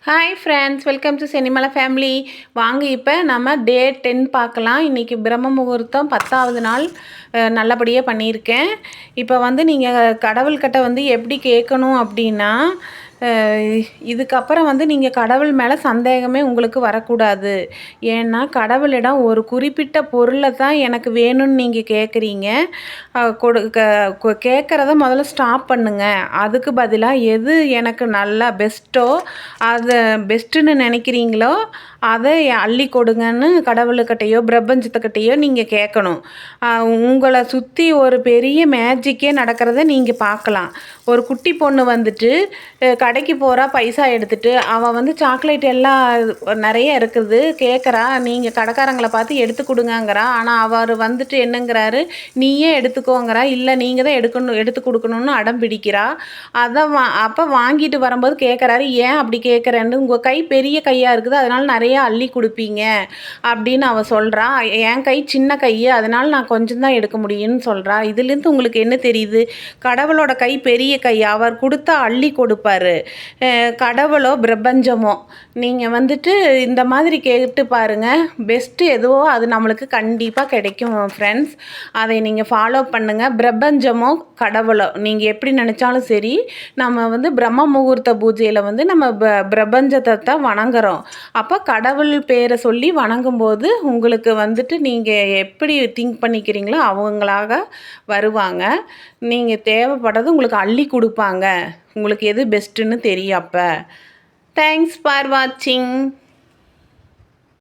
Hi friends, welcome to Chennimalai family. வாங்க இப்போ நம்ம டே 10 பார்க்கலாம். இன்றைக்கி பிரம்ம முகூர்த்தம் 10வது நாள் நல்லபடியாக பண்ணியிருக்கேன். இப்போ நீங்கள் கடவுள்கிட்ட எப்படி கேட்கணும் அப்படின்னா, இதுக்கப்புறம் நீங்கள் கடவுள் மேலே சந்தேகமே உங்களுக்கு வரக்கூடாது. ஏன்னா கடவுளிடம் ஒரு குறிப்பிட்ட பொருளை தான் எனக்கு வேணும்னு நீங்கள் கேட்குறீங்க. கேட்குறத முதல்ல ஸ்டாப் பண்ணுங்கள். அதுக்கு பதிலாக எது எனக்கு நல்லா பெஸ்ட்டோ, அதை பெஸ்ட்டுன்னு நினைக்கிறீங்களோ அதை அள்ளி கொடுங்கன்னு கடவுளுக்கிட்டேயோ பிரபஞ்சத்துக்கிட்டேயோ நீங்கள் கேட்கணும். உங்களை சுற்றி ஒரு பெரிய மேஜிக்கே நடக்கிறத நீங்கள் பார்க்கலாம். ஒரு குட்டி பொண்ணு கடைக்கு போகிறா, பைசா எடுத்துகிட்டு அவள் சாக்லேட் எல்லாம் நிறைய இருக்குது கேட்குறா. நீங்கள் கடைக்காரங்களை பார்த்து எடுத்து கொடுங்கங்கிறா. ஆனால் அவர் என்னங்கிறாரு, நீயே எடுத்துக்கோங்கிறா. இல்லை நீங்கள் தான் எடுத்து கொடுக்கணும்னு அடம் பிடிக்கிறா. அப்போ வாங்கிட்டு வரும்போது கேட்குறாரு, ஏன் அப்படி கேட்குறேன்னு, உங்கள் கை பெரிய கையாக இருக்குது, அதனால் நிறைய அள்ளி கொடுப்பீங்க அப்படின்னு அவள் சொல்கிறா. என் கை சின்ன கை, அதனால் நான் கொஞ்சம் தான் எடுக்க முடியும்னு சொல்கிறா. இதுலேருந்து உங்களுக்கு என்ன தெரியுது? கடவுளோட கை பெரிய கை, அவர் கொடுத்தா அள்ளி கொடுப்பாரு. கடவுளோ பிரபஞ்சமோ நீங்கள் இந்த மாதிரி கேட்டு பாருங்கள். பெஸ்ட்டு எதுவோ அது நம்மளுக்கு கண்டிப்பாக கிடைக்கும் ஃப்ரெண்ட்ஸ். அதை நீங்கள் ஃபாலோ பண்ணுங்கள். பிரபஞ்சமோ கடவுளோ நீங்கள் எப்படி நினச்சாலும் சரி, நம்ம பிரம்ம முகூர்த்த பூஜையில் நம்ம பிரபஞ்சத்தை தான் வணங்குறோம். அப்போ கடவுள் பேரை சொல்லி வணங்கும்போது உங்களுக்கு நீங்கள் எப்படி திங்க் பண்ணிக்கிறீங்களோ அவங்களாக வருவாங்க. நீங்கள் தேவைப்படுறது உங்களுக்கு அள்ளி கொடுப்பாங்க. உங்களுக்கு எது பெஸ்ட்டுன்னு தெரியும். அப்போ தேங்க்ஸ் ஃபார் வாட்சிங்.